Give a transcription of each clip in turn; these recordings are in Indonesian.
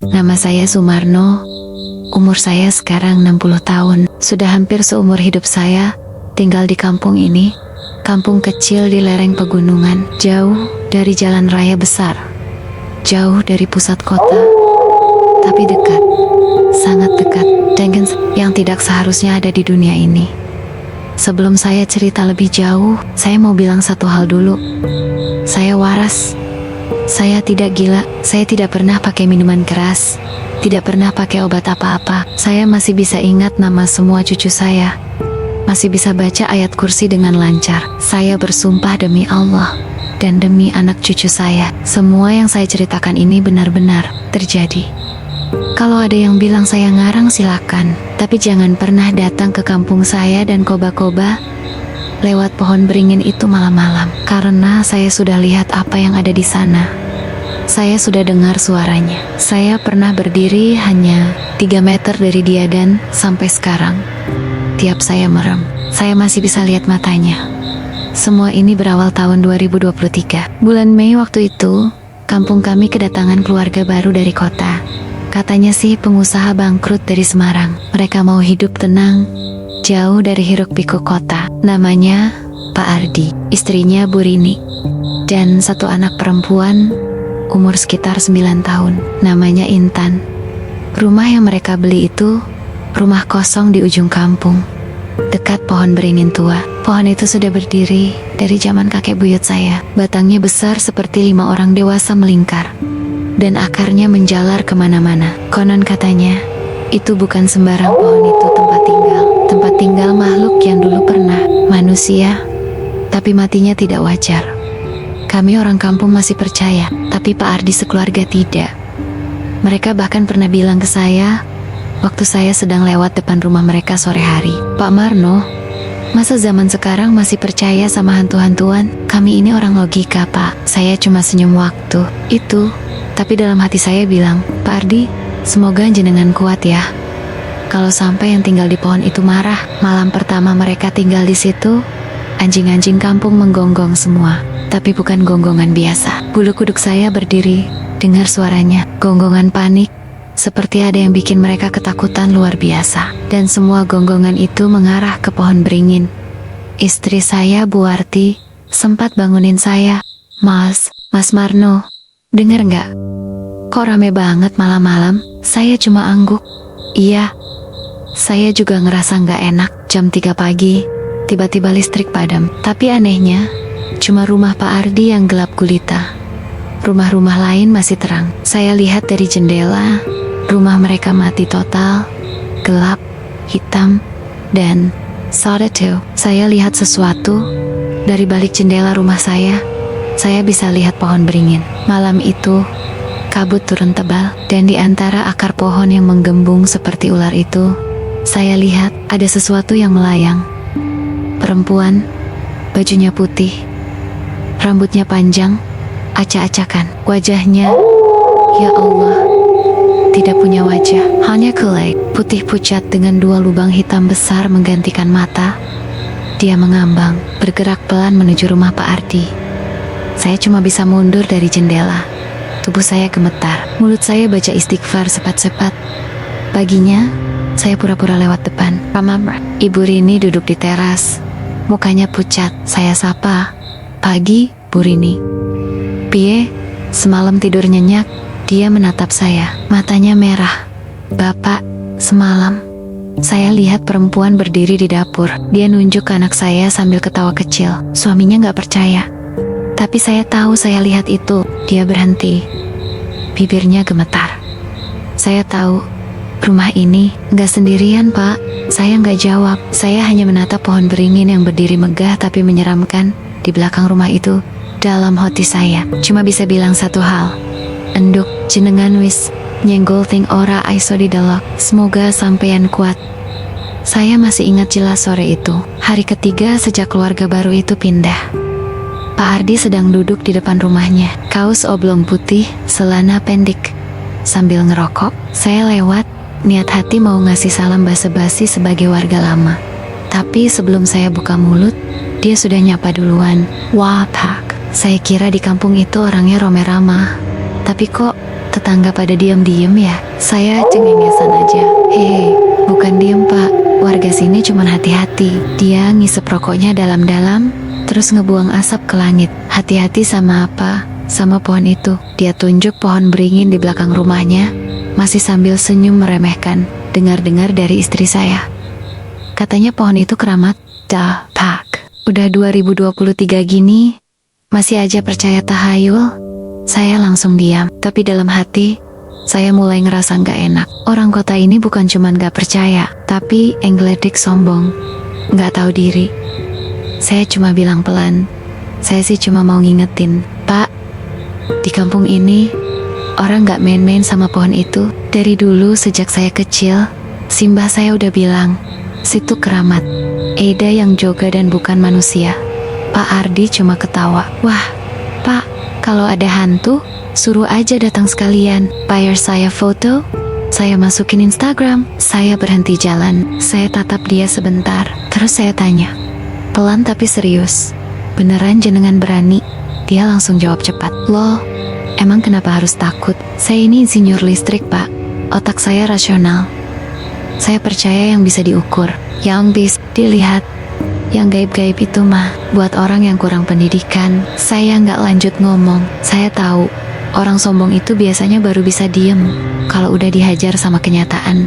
Nama saya Sumarno. Umur saya sekarang 60 tahun. Sudah hampir seumur hidup saya tinggal di kampung ini. Kampung kecil di lereng pegunungan, jauh dari jalan raya besar, jauh dari pusat kota, tapi dekat, sangat dekat dengan yang tidak seharusnya ada di dunia ini. Sebelum saya cerita lebih jauh, saya mau bilang satu hal dulu. Saya waras. Saya tidak gila. Saya tidak pernah pakai minuman keras. Tidak pernah pakai obat apa-apa. Saya masih bisa ingat nama semua cucu saya. Masih bisa baca ayat kursi dengan lancar. Saya bersumpah demi Allah dan demi anak cucu saya, semua yang saya ceritakan ini benar-benar terjadi. Kalau ada yang bilang saya ngarang silakan, tapi jangan pernah datang ke kampung saya dan koba-koba lewat pohon beringin itu malam-malam, karena saya sudah lihat apa yang ada di sana. Saya sudah dengar suaranya. Saya pernah berdiri hanya 3 meter dari dia dan sampai sekarang, tiap saya merem, saya masih bisa lihat matanya. Semua ini berawal tahun 2023. Bulan Mei waktu itu, kampung kami kedatangan keluarga baru dari kota. Katanya sih pengusaha bangkrut dari Semarang. Mereka mau hidup tenang, jauh dari hiruk-pikuk kota. Namanya Pak Ardi, istrinya Bu Rini, dan satu anak perempuan umur sekitar 9 tahun, namanya Intan. Rumah yang mereka beli itu rumah kosong di ujung kampung, dekat pohon beringin tua. Pohon itu sudah berdiri dari zaman kakek buyut saya. Batangnya besar seperti 5 orang dewasa melingkar, dan akarnya menjalar kemana-mana. Konon katanya, itu bukan sembarang pohon, itu tempat tinggal makhluk yang dulu pernah manusia, tapi matinya tidak wajar. Kami orang kampung masih percaya, tapi Pak Ardi sekeluarga tidak. Mereka bahkan pernah bilang ke saya, waktu saya sedang lewat depan rumah mereka sore hari, "Pak Marno, masa zaman sekarang masih percaya sama hantu-hantuan? Kami ini orang logika, Pak." Saya cuma senyum waktu itu, tapi dalam hati saya bilang, "Pak Ardi, semoga jenengan kuat ya. Kalau sampai yang tinggal di pohon itu marah." Malam pertama mereka tinggal di situ, anjing-anjing kampung menggonggong semua. Tapi bukan gonggongan biasa. Bulu kuduk saya berdiri, dengar suaranya, gonggongan panik, seperti ada yang bikin mereka ketakutan luar biasa. Dan semua gonggongan itu mengarah ke pohon beringin. Istri saya, Bu Arti, sempat bangunin saya. Mas Marno, denger nggak? Kok rame banget malam-malam?" Saya cuma angguk. Iya, saya juga ngerasa nggak enak. Jam 3 pagi, tiba-tiba listrik padam. Tapi anehnya, cuma rumah Pak Ardi yang gelap gulita. Rumah-rumah lain masih terang. Saya lihat dari jendela, rumah mereka mati total, gelap, hitam, dan saw it too. Saya lihat sesuatu dari balik jendela rumah saya. Saya bisa lihat pohon beringin. Malam itu, kabut turun tebal, dan di antara akar pohon yang menggembung seperti ular itu, saya lihat ada sesuatu yang melayang. Perempuan, bajunya putih, rambutnya panjang, acak-acakan. Wajahnya, ya Allah, tidak punya wajah, hanya kulit putih pucat dengan 2 lubang hitam besar menggantikan mata. Dia mengambang, bergerak pelan menuju rumah Pak Ardi. Saya cuma bisa mundur dari jendela. Tubuh saya gemetar, mulut saya baca istighfar sepat-sepat. Paginya, saya pura-pura lewat depan. Ibu Rini duduk di teras, mukanya pucat. Saya sapa, "Pagi, Bu Rini." "Pie, semalam tidur nyenyak?" Dia menatap saya, matanya merah. "Bapak, semalam saya lihat perempuan berdiri di dapur." Dia nunjuk ke anak saya sambil ketawa kecil. Suaminya gak percaya, tapi saya tahu saya lihat itu. Dia berhenti, bibirnya gemetar. Saya tahu, rumah ini gak sendirian, Pak. Saya gak jawab. Saya hanya menatap pohon beringin yang berdiri megah tapi menyeramkan di belakang rumah itu. Dalam hati saya cuma bisa bilang satu hal, "Enduk, jenengan wis nyenggol ting ora aiso didelok. Semoga sampeyan kuat." Saya masih ingat jelas sore itu, hari ketiga sejak keluarga baru itu pindah. Pak Ardi sedang duduk di depan rumahnya, kaos oblong putih, celana pendek, sambil ngerokok. Saya lewat, niat hati mau ngasih salam basa-basi sebagai warga lama. Tapi sebelum saya buka mulut, dia sudah nyapa duluan. "Wah, Pak." Saya kira di kampung itu orangnya rame ramah, tapi kok tetangga pada diam-diam ya? Saya cengengesan aja. Hehe, bukan diem pak. Warga sini cuman hati-hati. Dia ngisep rokoknya dalam-dalam, terus ngebuang asap ke langit. Hati-hati sama apa? Sama pohon itu. Dia tunjuk pohon beringin di belakang rumahnya, masih sambil senyum meremehkan. Dengar-dengar dari istri saya. Katanya pohon itu keramat. Dah, pak. Udah 2023 gini, masih aja percaya tahayul? Saya langsung diam, tapi dalam hati, saya mulai ngerasa gak enak. Orang kota ini bukan cuman gak percaya, tapi enggledik sombong, gak tahu diri. Saya cuma bilang pelan, saya sih cuma mau ngingetin, Pak, di kampung ini, orang gak main-main sama pohon itu. Dari dulu sejak saya kecil, simbah saya udah bilang, situ keramat. Eda yang joga dan bukan manusia. Pak Ardi cuma ketawa. Wah, Pak, kalau ada hantu, suruh aja datang sekalian. Bayar saya foto, saya masukin Instagram. Saya berhenti jalan, saya tatap dia sebentar. Terus saya tanya, pelan tapi serius, beneran jenengan berani? Dia langsung jawab cepat. Loh, emang kenapa harus takut? Saya ini insinyur listrik, Pak. Otak saya rasional. Saya percaya yang bisa diukur, yang bisa dilihat. Yang gaib-gaib itu mah buat orang yang kurang pendidikan. Saya nggak lanjut ngomong. Saya tahu orang sombong itu biasanya baru bisa diem kalau udah dihajar sama kenyataan.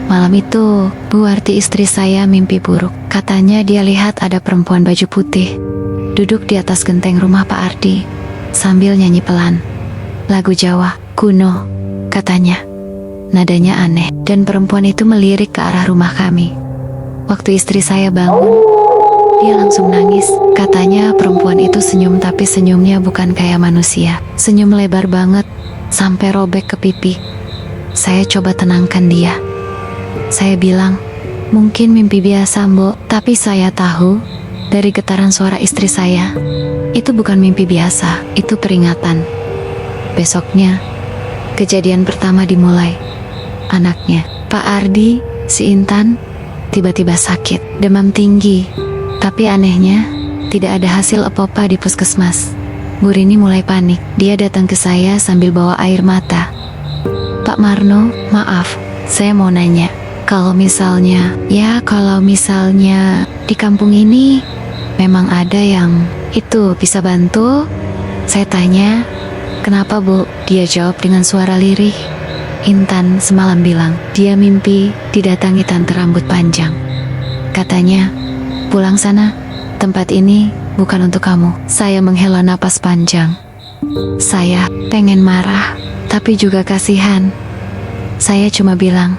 Malam itu, Bu Arti istri saya mimpi buruk. Katanya dia lihat ada perempuan baju putih duduk di atas genteng rumah Pak Ardi sambil nyanyi pelan lagu Jawa kuno, katanya. Nadanya aneh, dan perempuan itu melirik ke arah rumah kami. Waktu istri saya bangun, dia langsung nangis. Katanya perempuan itu senyum, tapi senyumnya bukan kayak manusia. Senyum lebar banget, sampai robek ke pipi. Saya coba tenangkan dia. Saya bilang, mungkin mimpi biasa, Mbok. Tapi saya tahu, dari getaran suara istri saya, itu bukan mimpi biasa, itu peringatan. Besoknya, kejadian pertama dimulai. Anaknya, Pak Ardi, si Intan, tiba-tiba sakit, demam tinggi. Tapi anehnya, tidak ada hasil apa-apa di puskesmas. Bu Rini mulai panik. Dia datang ke saya sambil bawa air mata. Pak Marno, maaf, saya mau nanya. Kalau misalnya di kampung ini memang ada yang itu bisa bantu? Saya tanya, kenapa Bu? Dia jawab dengan suara lirih. Intan semalam bilang, dia mimpi didatangi tante rambut panjang. Katanya, pulang sana, tempat ini bukan untuk kamu. Saya menghela napas panjang. Saya pengen marah, tapi juga kasihan. Saya cuma bilang,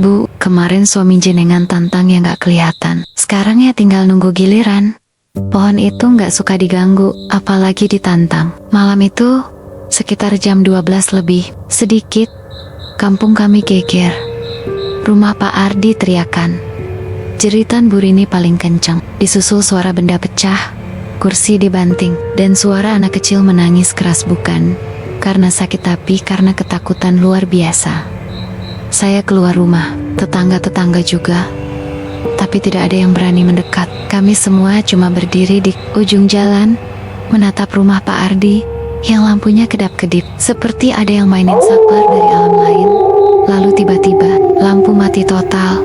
Bu, kemarin suami jenengan tantang yang gak kelihatan. Sekarang ya tinggal nunggu giliran. Pohon itu gak suka diganggu, apalagi ditantang. Malam itu, sekitar jam 12 lebih, sedikit, kampung kami geger. Rumah Pak Ardi teriakan. Jeritan Bu Rini paling kencang, disusul suara benda pecah, kursi dibanting, dan suara anak kecil menangis keras bukan karena sakit tapi karena ketakutan luar biasa. Saya keluar rumah, tetangga-tetangga juga, tapi tidak ada yang berani mendekat. Kami semua cuma berdiri di ujung jalan, menatap rumah Pak Ardi yang lampunya kedap-kedip, seperti ada yang mainin sabar dari alam lain. Lalu tiba-tiba, lampu mati total,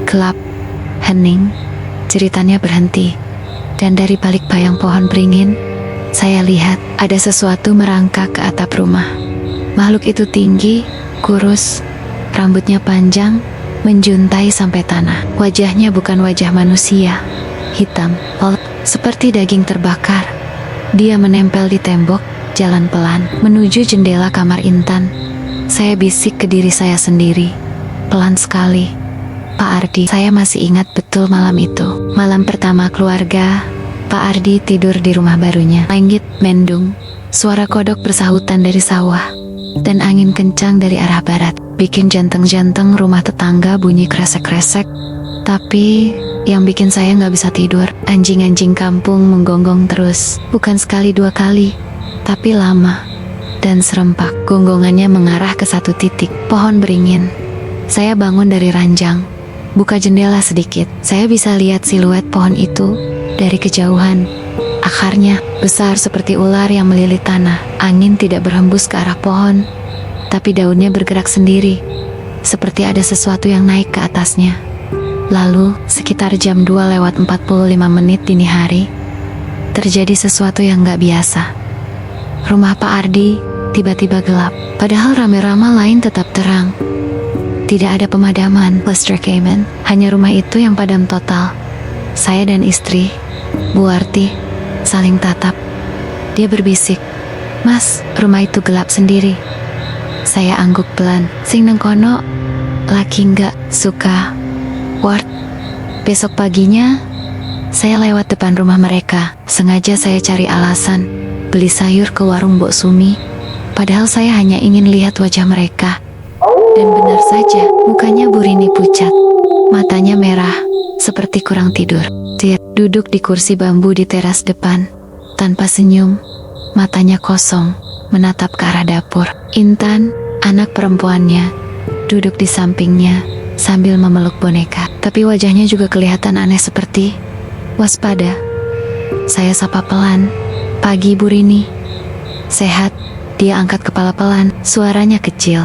gelap, hening, jeritannya berhenti. Dan dari balik bayang pohon beringin, saya lihat ada sesuatu merangkak ke atap rumah. Makhluk itu tinggi, kurus, rambutnya panjang, menjuntai sampai tanah. Wajahnya bukan wajah manusia, hitam, seperti daging terbakar. Dia menempel di tembok, jalan pelan, menuju jendela kamar Intan. Saya bisik ke diri saya sendiri, pelan sekali. Pak Ardi, saya masih ingat betul malam itu. Malam pertama keluarga, Pak Ardi tidur di rumah barunya. Langit mendung, suara kodok bersahutan dari sawah, dan angin kencang dari arah barat bikin jantung-jantung rumah tetangga bunyi kresek-kresek. Tapi yang bikin saya nggak bisa tidur, anjing-anjing kampung menggonggong terus. Bukan sekali dua kali, tapi lama dan serempak. Gonggongannya mengarah ke satu titik, pohon beringin. Saya bangun dari ranjang, buka jendela sedikit. Saya bisa lihat siluet pohon itu dari kejauhan. Akarnya besar seperti ular yang melilit tanah. Angin tidak berhembus ke arah pohon, tapi daunnya bergerak sendiri, seperti ada sesuatu yang naik ke atasnya. Lalu, sekitar jam 2:45 dini hari, terjadi sesuatu yang gak biasa. Rumah Pak Ardi tiba-tiba gelap, padahal rame-rama lain tetap terang. Tidak ada pemadaman, listrik Cayman, hanya rumah itu yang padam total. Saya dan istri, Bu Arti, saling tatap. Dia berbisik, "Mas, rumah itu gelap sendiri." Saya angguk pelan, "Sing neng kono, laki nggak suka ward." Besok paginya, saya lewat depan rumah mereka. Sengaja saya cari alasan, beli sayur ke warung Mbok Sumi. Padahal saya hanya ingin lihat wajah mereka. Dan benar saja, mukanya Bu Rini pucat. Matanya merah, seperti kurang tidur. Dia duduk di kursi bambu di teras depan, tanpa senyum, matanya kosong, menatap ke arah dapur. Intan, anak perempuannya, duduk di sampingnya, sambil memeluk boneka. Tapi wajahnya juga kelihatan aneh seperti waspada. Saya sapa pelan, "Pagi Bu Rini." "Sehat." Dia angkat kepala pelan, suaranya kecil.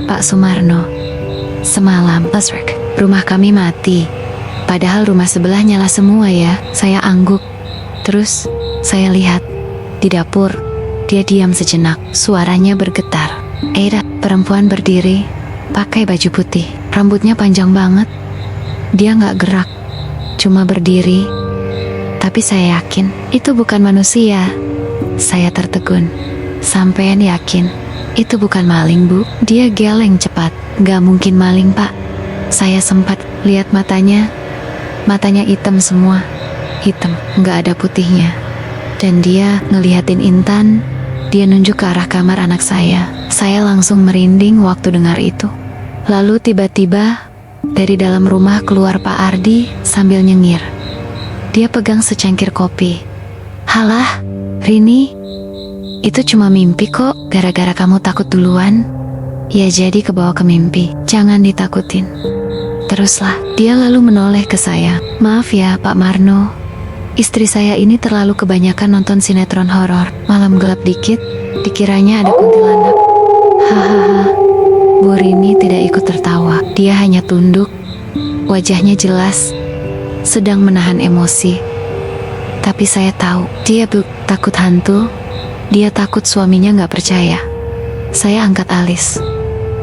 "Pak Sumarno, semalam rumah kami mati. Padahal rumah sebelah nyala semua ya." Saya angguk. Terus, saya lihat di dapur, dia diam sejenak, suaranya bergetar. Eira, perempuan berdiri, pakai baju putih, rambutnya panjang banget. Dia gak gerak, cuma berdiri. Tapi saya yakin, itu bukan manusia. Saya tertegun. "Sampean yakin itu bukan maling, Bu?" Dia geleng cepat. "Gak mungkin maling, Pak." Saya sempat lihat matanya. Matanya hitam semua. Hitam, gak ada putihnya. Dan dia ngeliatin Intan. Dia nunjuk ke arah kamar anak saya. Saya langsung merinding waktu dengar itu. Lalu tiba-tiba dari dalam rumah keluar Pak Ardi sambil nyengir. Dia pegang secangkir kopi. "Halah, Rini, itu cuma mimpi kok, gara-gara kamu takut duluan. Ya jadi kebawa ke mimpi, jangan ditakutin. Teruslah." Dia lalu menoleh ke saya. "Maaf ya Pak Marno, istri saya ini terlalu kebanyakan nonton sinetron horor. Malam gelap dikit, dikiranya ada kuntilanak." Hahaha. Bu Rini tidak ikut tertawa. Dia hanya tunduk, wajahnya jelas sedang menahan emosi. Tapi saya tahu, dia takut hantu. Dia takut suaminya gak percaya. Saya angkat alis.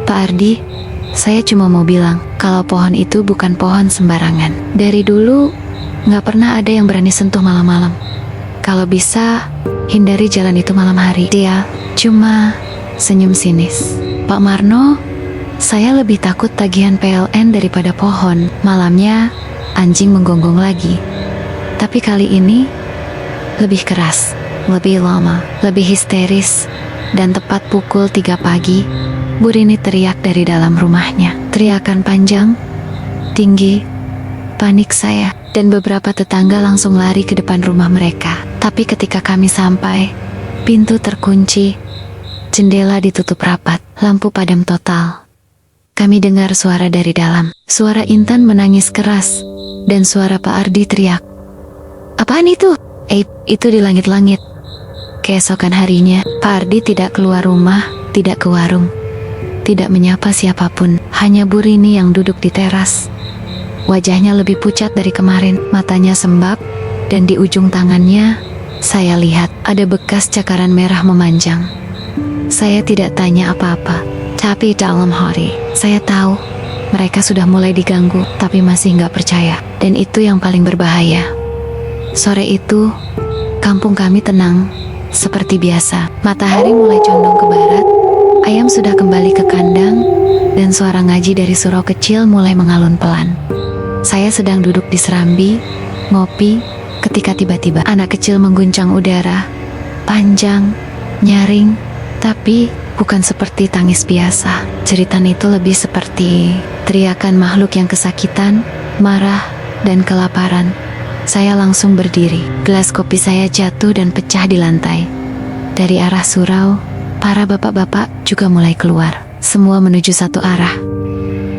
"Pak Ardi, saya cuma mau bilang kalau pohon itu bukan pohon sembarangan. Dari dulu gak pernah ada yang berani sentuh malam-malam. Kalau bisa, hindari jalan itu malam hari." Dia cuma senyum sinis. "Pak Marno, saya lebih takut tagihan PLN daripada pohon." Malamnya, anjing menggonggong lagi. Tapi kali ini lebih keras, lebih lama, lebih histeris. Dan tepat pukul 3 pagi, Bu Rini teriak dari dalam rumahnya. Teriakan panjang, tinggi, panik saya dan beberapa tetangga langsung lari ke depan rumah mereka. Tapi ketika kami sampai, pintu terkunci, jendela ditutup rapat, lampu padam total. Kami dengar suara dari dalam. Suara Intan menangis keras, dan suara Pak Ardi teriak, "Apaan itu?" Itu di langit-langit." Keesokan harinya, Pak Ardi tidak keluar rumah, tidak ke warung, tidak menyapa siapapun, hanya Bu Rini yang duduk di teras. Wajahnya lebih pucat dari kemarin, matanya sembab, dan di ujung tangannya, saya lihat ada bekas cakaran merah memanjang. Saya tidak tanya apa-apa, tapi dalam hati, saya tahu mereka sudah mulai diganggu, tapi masih nggak percaya. Dan itu yang paling berbahaya. Sore itu, kampung kami tenang, seperti biasa. Matahari mulai condong ke barat, ayam sudah kembali ke kandang, dan suara ngaji dari surau kecil mulai mengalun pelan. Saya sedang duduk di serambi, ngopi, ketika tiba-tiba anak kecil mengguncang udara, panjang, nyaring, tapi bukan seperti tangis biasa. Jeritan itu lebih seperti teriakan makhluk yang kesakitan, marah, dan kelaparan. Saya langsung berdiri. Gelas kopi saya jatuh dan pecah di lantai. Dari arah surau, para bapak-bapak juga mulai keluar. Semua menuju satu arah.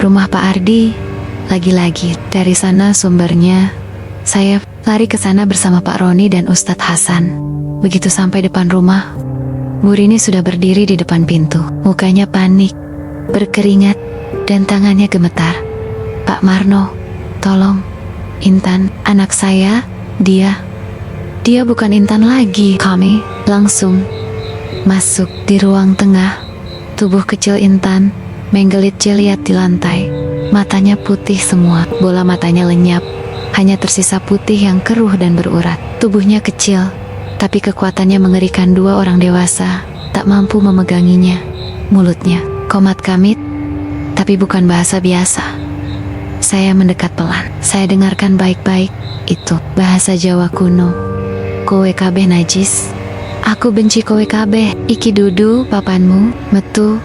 Rumah Pak Ardi, lagi-lagi. Dari sana sumbernya. Saya lari ke sana bersama Pak Roni dan Ustadz Hasan. Begitu sampai depan rumah, Bu Rini sudah berdiri di depan pintu. Mukanya panik, berkeringat, dan tangannya gemetar. Pak Marno, tolong. Intan, anak saya, dia bukan Intan lagi. Kami langsung masuk di ruang tengah. Tubuh kecil Intan menggelit jeliat di lantai. Matanya putih semua, bola matanya lenyap. Hanya tersisa putih yang keruh dan berurat. Tubuhnya kecil, tapi kekuatannya mengerikan. Dua orang dewasa tak mampu memeganginya. Mulutnya komat kamit, tapi bukan bahasa biasa. Saya mendekat pelan. Saya dengarkan baik-baik. Itu bahasa Jawa kuno. Kowe kabeh najis. Aku benci kowe kabeh. Iki dudu papanmu. Metu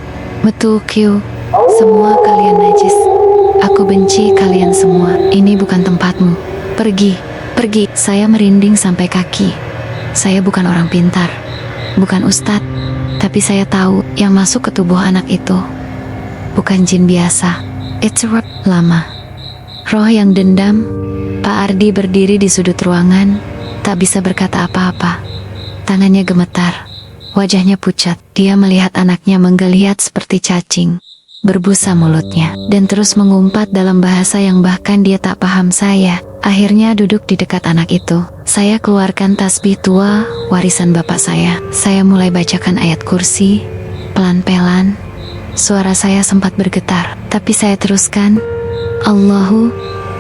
kiu. Semua kalian najis. Aku benci kalian semua. Ini bukan tempatmu. Pergi. Saya merinding sampai kaki. Saya bukan orang pintar, bukan ustadz, tapi saya tahu yang masuk ke tubuh anak itu bukan jin biasa. It's a lama. Roh yang dendam. Pak Ardi berdiri di sudut ruangan, tak bisa berkata apa-apa. Tangannya gemetar, wajahnya pucat. Dia melihat anaknya menggeliat seperti cacing. Berbusa mulutnya, dan terus mengumpat dalam bahasa yang bahkan dia tak paham. Saya akhirnya duduk di dekat anak itu. Saya keluarkan tasbih tua, warisan bapak saya. Saya mulai bacakan ayat kursi, pelan-pelan. Suara saya sempat bergetar, tapi saya teruskan. Allahu,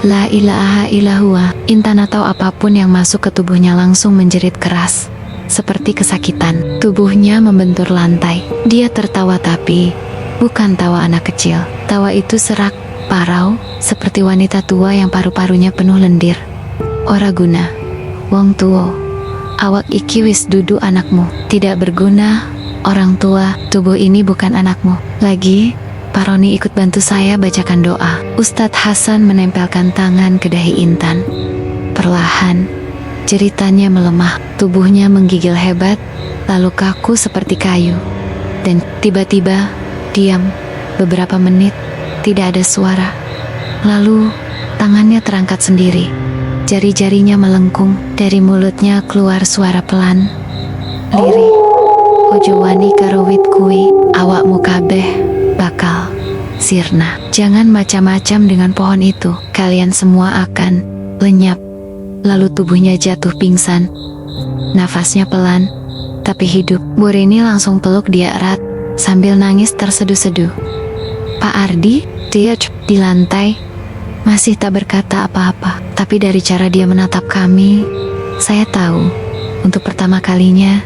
la ilaha illallah. Intan atau apapun yang masuk ke tubuhnya langsung menjerit keras, seperti kesakitan. Tubuhnya membentur lantai. Dia tertawa tapi bukan tawa anak kecil. Tawa itu serak, parau, seperti wanita tua yang paru-parunya penuh lendir. Ora guna, wong tuo. Awak iki wis dudu anakmu. Tidak berguna, orang tua. Tubuh ini bukan anakmu lagi. Pak Roni ikut bantu saya bacakan doa. Ustadz Hasan menempelkan tangan ke dahi Intan. Perlahan, jeritannya melemah. Tubuhnya menggigil hebat, lalu kaku seperti kayu. Dan tiba-tiba diam. Beberapa menit, tidak ada suara. Lalu, tangannya terangkat sendiri. Jari-jarinya melengkung. Dari mulutnya keluar suara pelan, lirih. Ojo wani karo wit kui, awakmu kabeh bakal sirna. Jangan macam-macam dengan pohon itu. Kalian semua akan lenyap. Lalu tubuhnya jatuh pingsan. Nafasnya pelan, tapi hidup. Bu Rini langsung peluk dia erat sambil nangis terseduh-seduh. Pak Ardi, dia di lantai, masih tak berkata apa-apa. Tapi dari cara dia menatap kami, saya tahu, untuk pertama kalinya,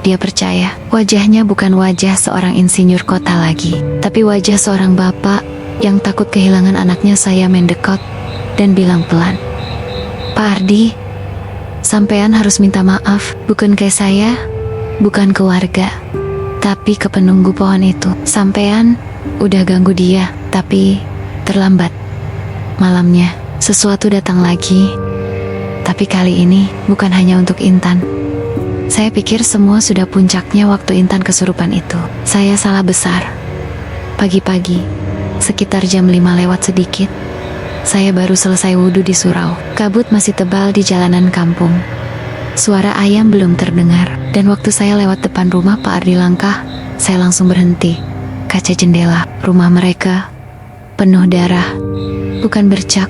dia percaya. Wajahnya bukan wajah seorang insinyur kota lagi, tapi wajah seorang bapak yang takut kehilangan anaknya. Saya mendekat dan bilang pelan, Pak Ardi, sampean harus minta maaf, bukan ke saya, bukan ke warga, tapi ke penunggu pohon itu. Sampean udah ganggu dia, tapi terlambat. Malamnya, sesuatu datang lagi, tapi kali ini bukan hanya untuk Intan. Saya pikir semua sudah puncaknya waktu Intan kesurupan itu. Saya salah besar. Pagi-pagi, sekitar jam 5 lewat sedikit, saya baru selesai wudhu di surau. Kabut masih tebal di jalanan kampung. Suara ayam belum terdengar, dan waktu saya lewat depan rumah Pak Ardi langkah, saya langsung berhenti. Kaca jendela rumah mereka penuh darah. Bukan bercak,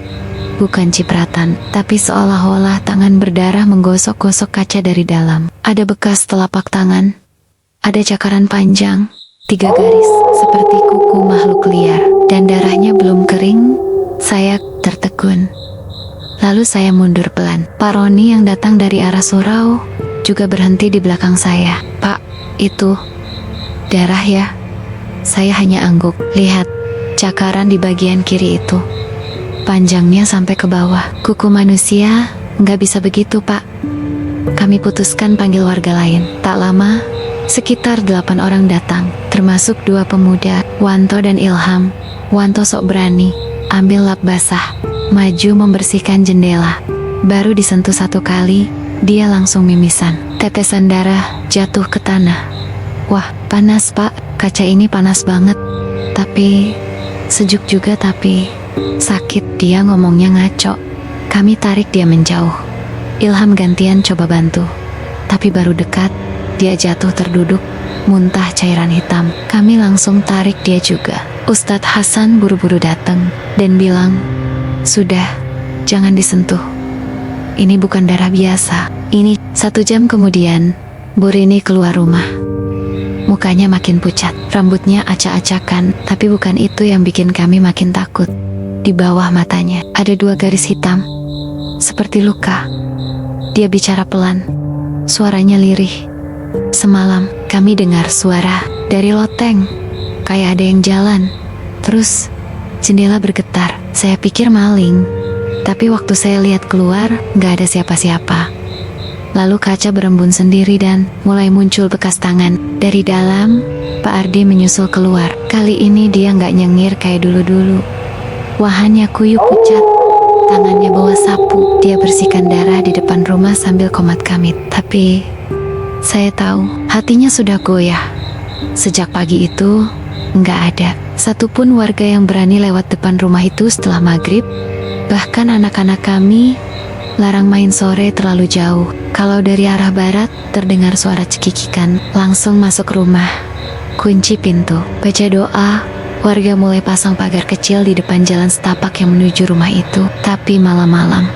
bukan cipratan, tapi seolah-olah tangan berdarah menggosok-gosok kaca dari dalam. Ada bekas telapak tangan, ada cakaran panjang, 3 garis seperti kuku makhluk liar, dan darahnya belum kering. Saya tertegun. Lalu saya mundur pelan. Pak Roni yang datang dari arah surau juga berhenti di belakang saya. Pak, itu darah ya? Saya hanya angguk. Lihat, cakaran di bagian kiri itu. Panjangnya sampai ke bawah. Kuku manusia nggak bisa begitu, Pak. Kami putuskan panggil warga lain. Tak lama, sekitar 8 orang datang, termasuk 2 pemuda, Wanto dan Ilham. Wanto sok berani, ambil lap basah, maju membersihkan jendela. Baru disentuh 1 kali, dia langsung mimisan. Tetesan darah jatuh ke tanah. Wah, panas, Pak. Kaca ini panas banget. Tapi sejuk juga, tapi sakit. Dia ngomongnya ngaco. Kami tarik dia menjauh. Ilham gantian coba bantu, tapi baru dekat, Dia jatuh terduduk, muntah cairan hitam. Kami langsung tarik dia juga. Ustadz Hasan buru-buru datang dan bilang, "Sudah, jangan disentuh. Ini bukan darah biasa." 1 jam kemudian, Bu Rini keluar rumah. Mukanya makin pucat, rambutnya acak-acakan, tapi bukan itu yang bikin kami makin takut. Di bawah matanya ada 2 garis hitam, seperti luka. Dia bicara pelan, suaranya lirih. "Semalam kami dengar suara dari loteng, kayak ada yang jalan. Terus jendela bergetar. Saya pikir maling, tapi waktu saya lihat keluar, gak ada siapa-siapa. Lalu kaca berembun sendiri dan mulai muncul bekas tangan. Dari dalam, Pak Ardi menyusul keluar. Kali ini dia gak nyengir kayak dulu-dulu. Wajahnya kuyup pucat, tangannya bawa sapu. Dia bersihkan darah di depan rumah sambil komat kamit. Tapi saya tahu hatinya sudah goyah. Sejak pagi itu, nggak ada satupun warga yang berani lewat depan rumah itu setelah maghrib. Bahkan anak-anak kami larang main sore terlalu jauh. Kalau dari arah barat terdengar suara cekikikan, langsung masuk rumah, kunci pintu, baca doa. Warga mulai pasang pagar kecil di depan jalan setapak yang menuju rumah itu. Tapi malam-malam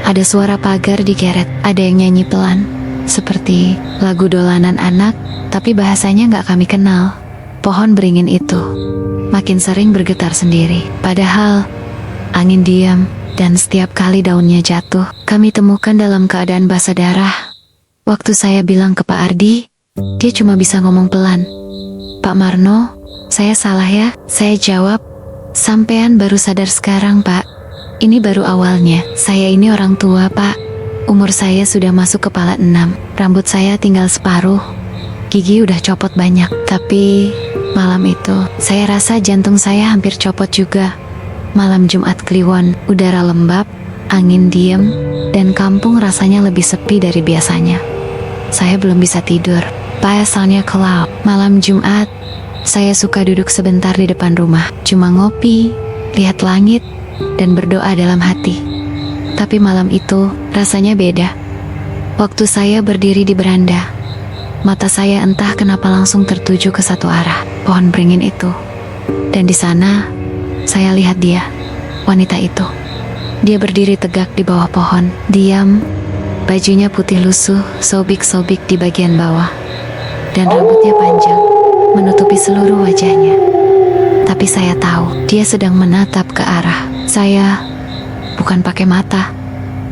ada suara pagar digeret. Ada yang nyanyi pelan, seperti lagu dolanan anak, tapi bahasanya nggak kami kenal. Pohon beringin itu makin sering bergetar sendiri. Padahal angin diam, dan setiap kali daunnya jatuh, kami temukan dalam keadaan basah darah. Waktu saya bilang ke Pak Ardi, dia cuma bisa ngomong pelan, "Pak Marno, saya salah ya." Saya jawab, "Sampean baru sadar sekarang, Pak. Ini baru awalnya. Saya ini orang tua, Pak. Umur saya sudah masuk kepala 6. Rambut saya tinggal separuh. Gigi udah copot banyak. Tapi malam itu, saya rasa jantung saya hampir copot juga. Malam Jumat Kliwon, udara lembab, angin diem, dan kampung rasanya lebih sepi dari biasanya. Saya belum bisa tidur. Pasalnya kalau malam Jumat, saya suka duduk sebentar di depan rumah, cuma ngopi, lihat langit, dan berdoa dalam hati. Tapi malam itu rasanya beda. Waktu saya berdiri di beranda, mata saya entah kenapa langsung tertuju ke satu arah, pohon beringin itu. Dan di sana, saya lihat dia, wanita itu. Dia berdiri tegak di bawah pohon, diam. Bajunya putih lusuh, sobik-sobik di bagian bawah, dan rambutnya panjang, menutupi seluruh wajahnya. Tapi saya tahu, dia sedang menatap ke arah saya, bukan pakai mata,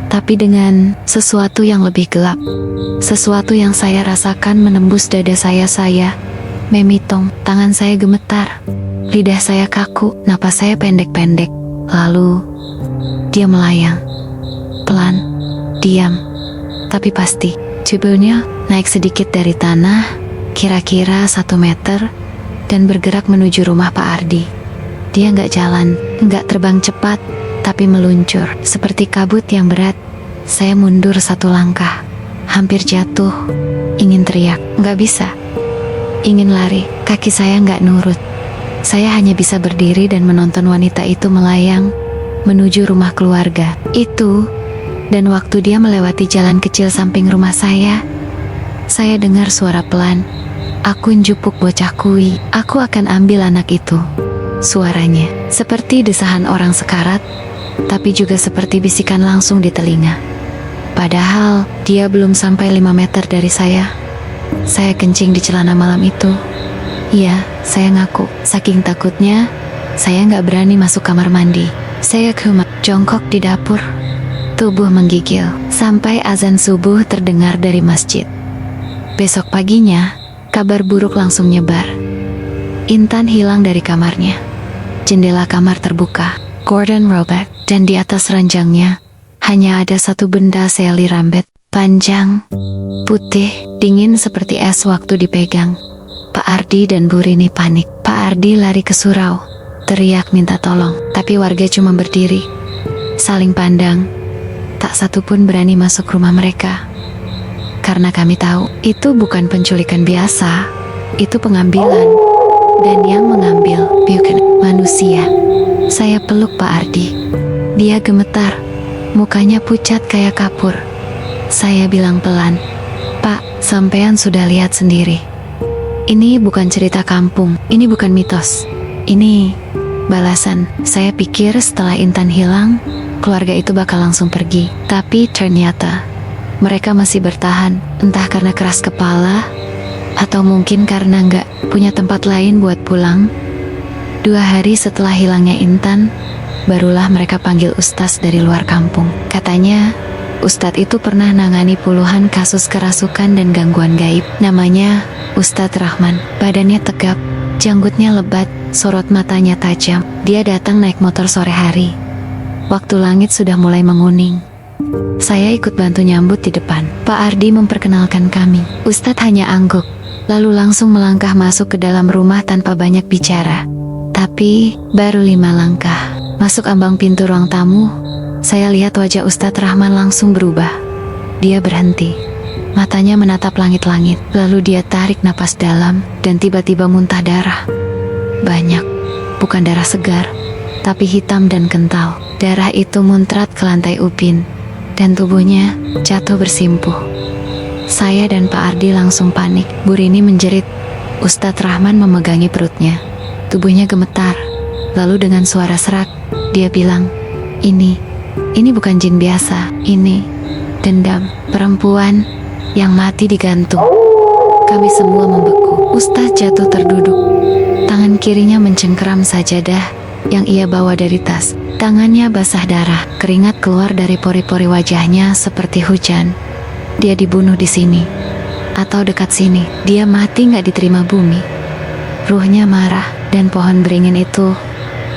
tapi dengan sesuatu yang lebih gelap. Sesuatu yang saya rasakan menembus dada saya memitong, tangan saya gemetar, lidah saya kaku, napas saya pendek-pendek. Lalu, dia melayang, pelan, diam, tapi pasti. Tubuhnya naik sedikit dari tanah, kira-kira 1 meter, dan bergerak menuju rumah Pak Ardi. Dia nggak jalan, nggak terbang cepat, tapi meluncur, seperti kabut yang berat. Saya mundur 1 langkah, hampir jatuh, ingin teriak, nggak bisa. Ingin lari, kaki saya nggak nurut. Saya hanya bisa berdiri dan menonton wanita itu melayang menuju rumah keluarga itu. Dan waktu dia melewati jalan kecil samping rumah saya dengar suara pelan, "Aku njupuk bocah kui, aku akan ambil anak itu." Suaranya seperti desahan orang sekarat, tapi juga seperti bisikan langsung di telinga. Padahal dia belum sampai 5 meter dari saya. Saya kencing di celana malam itu. Iya, saya ngaku. Saking takutnya, saya nggak berani masuk kamar mandi. Saya jongkok di dapur. Tubuh menggigil, sampai azan subuh terdengar dari masjid. Besok paginya, kabar buruk langsung nyebar. Intan hilang dari kamarnya. Jendela kamar terbuka, Gordon robek, dan di atas ranjangnya, hanya ada satu benda seli rambet, panjang, putih, dingin seperti es waktu dipegang. Pak Ardi dan Bu Rini panik. Pak Ardi lari ke surau, teriak minta tolong, tapi warga cuma berdiri, saling pandang. Tak satu pun berani masuk rumah mereka. Karena kami tahu, itu bukan penculikan biasa, itu pengambilan. Dan yang mengambil bukan manusia. Saya peluk Pak Ardi. Dia gemetar, mukanya pucat kayak kapur. Saya bilang pelan, "Pak, Sampean sudah lihat sendiri. Ini bukan cerita kampung, ini bukan mitos. Ini balasan. Saya pikir setelah Intan hilang, keluarga itu bakal langsung pergi. Tapi ternyata mereka masih bertahan, entah karena keras kepala, atau mungkin karena nggak punya tempat lain buat pulang. 2 hari setelah hilangnya Intan, barulah mereka panggil Ustaz dari luar kampung. Katanya, Ustadz itu pernah nangani puluhan kasus kerasukan dan gangguan gaib. Namanya Ustadz Rahman. Badannya tegap, janggutnya lebat, sorot matanya tajam. Dia datang naik motor sore hari. Waktu langit sudah mulai menguning. Saya ikut bantu nyambut di depan. Pak Ardi memperkenalkan kami. Ustadz hanya angguk, lalu langsung melangkah masuk ke dalam rumah tanpa banyak bicara. Tapi baru 5 langkah masuk ambang pintu ruang tamu, saya lihat wajah Ustadz Rahman langsung berubah. Dia berhenti, matanya menatap langit-langit, lalu dia tarik napas dalam dan tiba-tiba muntah darah. Banyak, bukan darah segar, tapi hitam dan kental. Darah itu muncrat ke lantai Upin, dan tubuhnya jatuh bersimpuh. Saya dan Pak Ardi langsung panik. Bu Rini menjerit. Ustadz Rahman memegangi perutnya. Tubuhnya gemetar. Lalu dengan suara serak, dia bilang, Ini bukan jin biasa, ini dendam perempuan yang mati digantung. Kami semua membeku. Ustaz jatuh terduduk. Tangan kirinya mencengkeram sajadah yang ia bawa dari tas. Tangannya basah darah, keringat keluar dari pori-pori wajahnya seperti hujan. Dia dibunuh di sini, atau dekat sini. Dia mati gak diterima bumi. Ruhnya marah, dan pohon beringin itu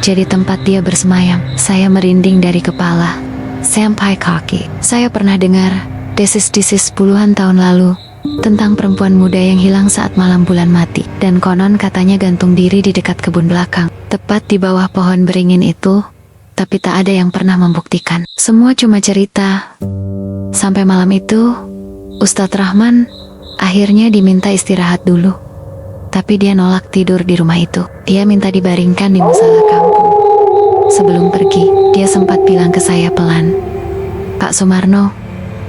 jadi tempat dia bersemayam. Saya merinding dari kepala sampai kaki. Saya pernah dengar desis-desis puluhan tahun lalu tentang perempuan muda yang hilang saat malam bulan mati. Dan konon katanya gantung diri di dekat kebun belakang, tepat di bawah pohon beringin itu. Tapi tak ada yang pernah membuktikan. Semua cuma cerita. Sampai malam itu, Ustadz Rahman akhirnya diminta istirahat dulu. Tapi dia nolak tidur di rumah itu. Dia minta dibaringkan di musala kampung. Sebelum pergi, dia sempat bilang ke saya pelan, Pak Sumarno,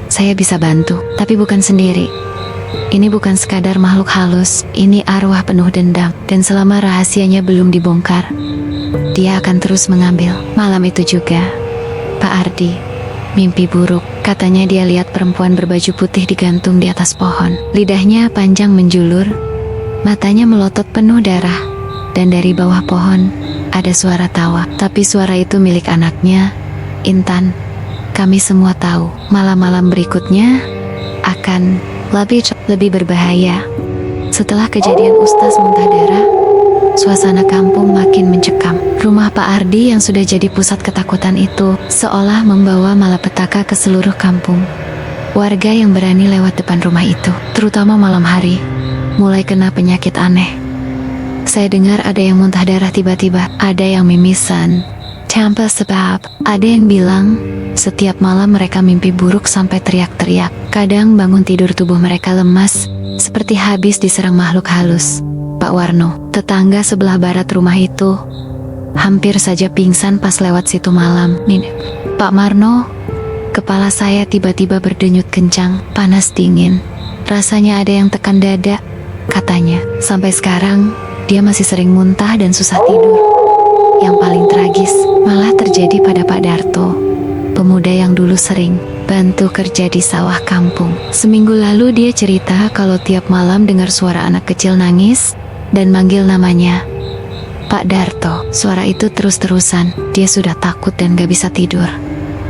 saya bisa bantu, tapi bukan sendiri. Ini bukan sekadar makhluk halus, ini arwah penuh dendam. Dan selama rahasianya belum dibongkar, dia akan terus mengambil. Malam itu juga, Pak Ardi mimpi buruk. Katanya dia lihat perempuan berbaju putih digantung di atas pohon. Lidahnya panjang menjulur, matanya melotot penuh darah, dan dari bawah pohon ada suara tawa. Tapi suara itu milik anaknya, Intan. Kami semua tahu, malam-malam berikutnya akan lebih berbahaya. Setelah kejadian Ustaz muntah darah, suasana kampung makin mencekam. Rumah Pak Ardi yang sudah jadi pusat ketakutan itu seolah membawa malapetaka ke seluruh kampung. Warga yang berani lewat depan rumah itu, terutama malam hari, mulai kena penyakit aneh. Saya dengar ada yang muntah darah tiba-tiba, ada yang mimisan tanpa sebab, ada yang bilang setiap malam mereka mimpi buruk sampai teriak-teriak. Kadang bangun tidur tubuh mereka lemas, seperti habis diserang makhluk halus. Pak Warno, tetangga sebelah barat rumah itu, hampir saja pingsan pas lewat situ malam. Pak Marno, kepala saya tiba-tiba berdenyut kencang, panas dingin. Rasanya ada yang tekan dada, katanya. Sampai sekarang, dia masih sering muntah dan susah tidur. Yang paling tragis malah terjadi pada Pak Darto, pemuda yang dulu sering bantu kerja di sawah kampung. Seminggu lalu dia cerita kalau tiap malam dengar suara anak kecil nangis dan manggil namanya Pak Darto. Suara itu terus-terusan. Dia sudah takut dan gak bisa tidur.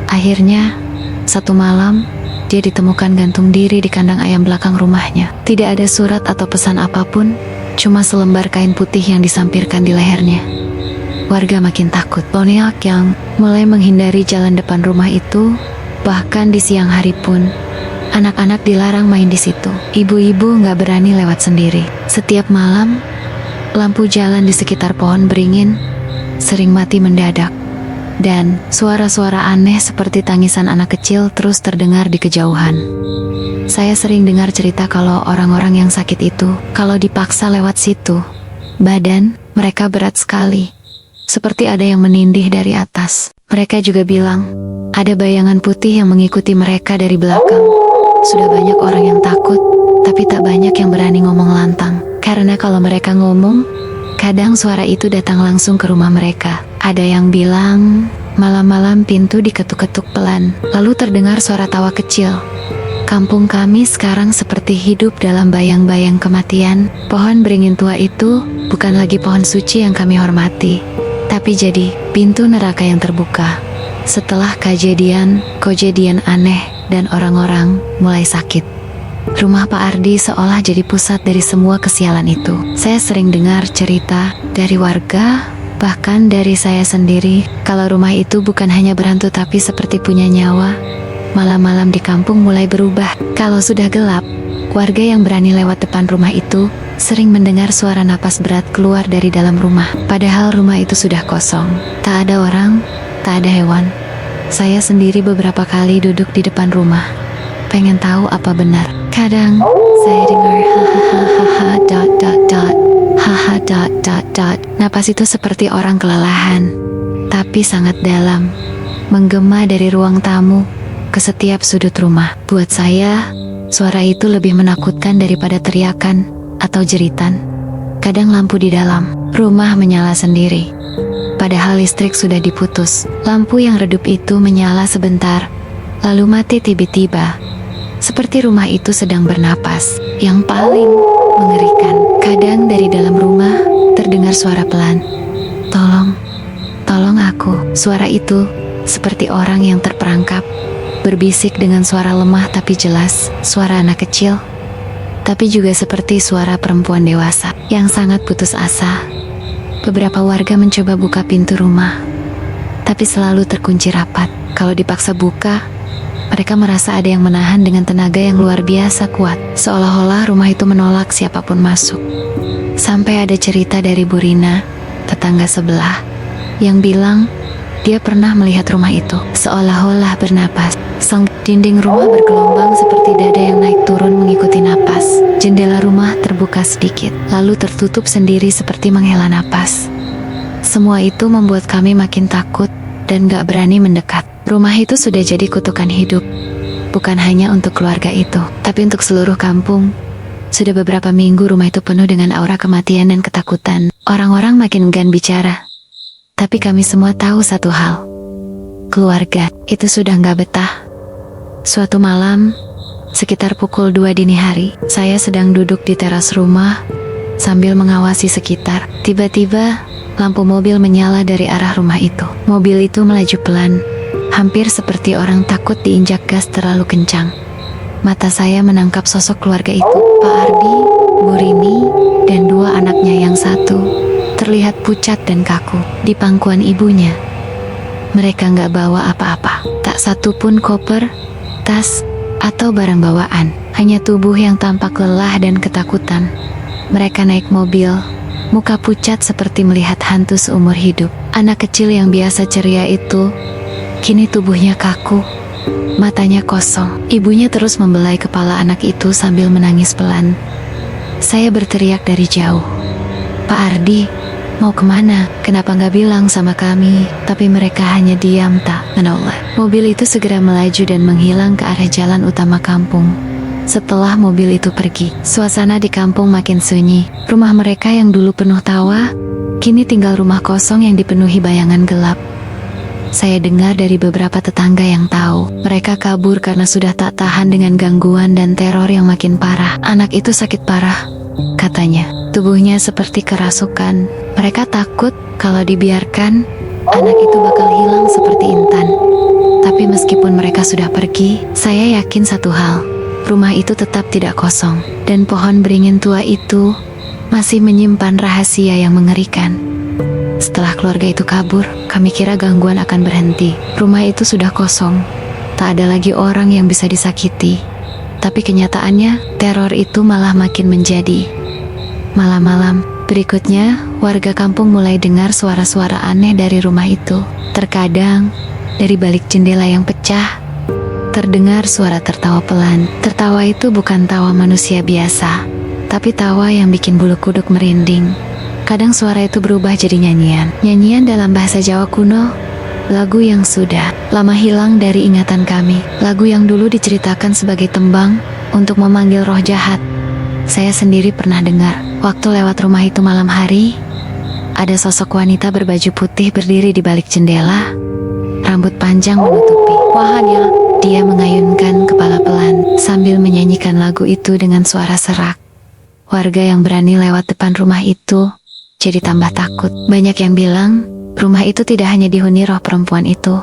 Akhirnya, satu malam, dia ditemukan gantung diri di kandang ayam belakang rumahnya. Tidak ada surat atau pesan apapun, cuma selembar kain putih yang disampirkan di lehernya. Warga makin takut. Poniak yang mulai menghindari jalan depan rumah itu. Bahkan di siang hari pun, anak-anak dilarang main di situ. Ibu-ibu gak berani lewat sendiri. Setiap malam, lampu jalan di sekitar pohon beringin sering mati mendadak. Dan suara-suara aneh seperti tangisan anak kecil terus terdengar di kejauhan. Saya sering dengar cerita kalau orang-orang yang sakit itu, kalau dipaksa lewat situ, badan mereka berat sekali, seperti ada yang menindih dari atas. Mereka juga bilang, ada bayangan putih yang mengikuti mereka dari belakang. Sudah banyak orang yang takut, tapi tak banyak yang berani ngomong lantang. Karena kalau mereka ngomong, kadang suara itu datang langsung ke rumah mereka. Ada yang bilang, malam-malam pintu diketuk-ketuk pelan, lalu terdengar suara tawa kecil. Kampung kami sekarang seperti hidup dalam bayang-bayang kematian. Pohon beringin tua itu bukan lagi pohon suci yang kami hormati, tapi jadi pintu neraka yang terbuka. Setelah kejadian aneh dan orang-orang mulai sakit, rumah Pak Ardi seolah jadi pusat dari semua kesialan itu. Saya sering dengar cerita dari warga, bahkan dari saya sendiri, kalau rumah itu bukan hanya berhantu tapi seperti punya nyawa. Malam-malam di kampung mulai berubah. Kalau sudah gelap, warga yang berani lewat depan rumah itu sering mendengar suara napas berat keluar dari dalam rumah. Padahal rumah itu sudah kosong. Tak ada orang, tak ada hewan. Saya sendiri beberapa kali duduk di depan rumah, pengen tahu apa benar. Kadang saya dengar hahaha napas itu seperti orang kelelahan, tapi sangat dalam, menggema dari ruang tamu ke setiap sudut rumah. Buat saya, suara itu lebih menakutkan daripada teriakan atau jeritan. Kadang lampu di dalam rumah menyala sendiri, padahal listrik sudah diputus. Lampu yang redup itu menyala sebentar, lalu mati tiba-tiba. Seperti rumah itu sedang bernapas. Yang paling mengerikan, kadang dari dalam rumah terdengar suara pelan. Tolong, tolong aku. Suara itu seperti orang yang terperangkap, berbisik dengan suara lemah tapi jelas. Suara anak kecil, tapi juga seperti suara perempuan dewasa yang sangat putus asa. Beberapa warga mencoba buka pintu rumah, tapi selalu terkunci rapat. Kalau dipaksa buka, mereka merasa ada yang menahan dengan tenaga yang luar biasa kuat, seolah-olah rumah itu menolak siapapun masuk. Sampai ada cerita dari Bu Rina, tetangga sebelah, yang bilang dia pernah melihat rumah itu seolah-olah bernapas. Dinding rumah bergelombang seperti dada yang naik turun mengikuti napas. Jendela rumah terbuka sedikit, lalu tertutup sendiri seperti menghela napas. Semua itu membuat kami makin takut dan gak berani mendekat. Rumah itu sudah jadi kutukan hidup, bukan hanya untuk keluarga itu, tapi untuk seluruh kampung. Sudah beberapa minggu rumah itu penuh dengan aura kematian dan ketakutan. Orang-orang makin enggan bicara, tapi kami semua tahu satu hal. Keluarga itu sudah gak betah. Suatu malam, sekitar pukul 2 dini hari, saya sedang duduk di teras rumah sambil mengawasi sekitar. Tiba-tiba, lampu mobil menyala dari arah rumah itu. Mobil itu melaju pelan, hampir seperti orang takut diinjak gas terlalu kencang. Mata saya menangkap sosok keluarga itu. Pak Ardi, Bu Rini, dan 2 anaknya yang satu terlihat pucat dan kaku di pangkuan ibunya. Mereka nggak bawa apa-apa, tak satu pun koper, tas, atau barang bawaan. Hanya tubuh yang tampak lelah dan ketakutan. Mereka naik mobil, muka pucat seperti melihat hantu seumur hidup. Anak kecil yang biasa ceria itu kini tubuhnya kaku, matanya kosong. Ibunya terus membelai kepala anak itu sambil menangis pelan. Saya berteriak dari jauh, "Pak Ardi, mau kemana? Kenapa nggak bilang sama kami?" Tapi mereka hanya diam tak menoleh. Mobil itu segera melaju dan menghilang ke arah jalan utama kampung. Setelah mobil itu pergi, suasana di kampung makin sunyi. Rumah mereka yang dulu penuh tawa, kini tinggal rumah kosong yang dipenuhi bayangan gelap. Saya dengar dari beberapa tetangga yang tahu, mereka kabur karena sudah tak tahan dengan gangguan dan teror yang makin parah. Anak itu sakit parah, katanya. Tubuhnya seperti kerasukan. Mereka takut kalau dibiarkan, anak itu bakal hilang seperti intan. Tapi meskipun mereka sudah pergi, saya yakin satu hal, rumah itu tetap tidak kosong. Dan pohon beringin tua itu masih menyimpan rahasia yang mengerikan. Setelah keluarga itu kabur, kami kira gangguan akan berhenti. Rumah itu sudah kosong, tak ada lagi orang yang bisa disakiti. Tapi kenyataannya, teror itu malah makin menjadi. Malam-malam berikutnya, warga kampung mulai dengar suara-suara aneh dari rumah itu. Terkadang, dari balik jendela yang pecah, terdengar suara tertawa pelan. Tertawa itu bukan tawa manusia biasa, tapi tawa yang bikin bulu kuduk merinding. Kadang suara itu berubah jadi nyanyian. Nyanyian dalam bahasa Jawa kuno, lagu yang sudah lama hilang dari ingatan kami. Lagu yang dulu diceritakan sebagai tembang untuk memanggil roh jahat. Saya sendiri pernah dengar, waktu lewat rumah itu malam hari, ada sosok wanita berbaju putih berdiri di balik jendela, rambut panjang menutupi wajahnya. Dia mengayunkan kepala pelan sambil menyanyikan lagu itu dengan suara serak. Warga yang berani lewat depan rumah itu jadi tambah takut. Banyak yang bilang, rumah itu tidak hanya dihuni roh perempuan itu,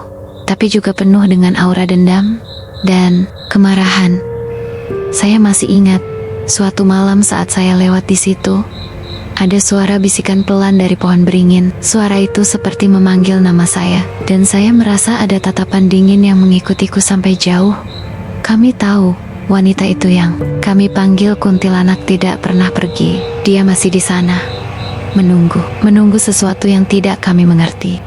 tapi juga penuh dengan aura dendam dan kemarahan. Saya masih ingat, suatu malam saat saya lewat di situ, ada suara bisikan pelan dari pohon beringin. Suara itu seperti memanggil nama saya, dan saya merasa ada tatapan dingin yang mengikutiku sampai jauh. Kami tahu, wanita itu yang kami panggil kuntilanak tidak pernah pergi. Dia masih di sana, menunggu sesuatu yang tidak kami mengerti.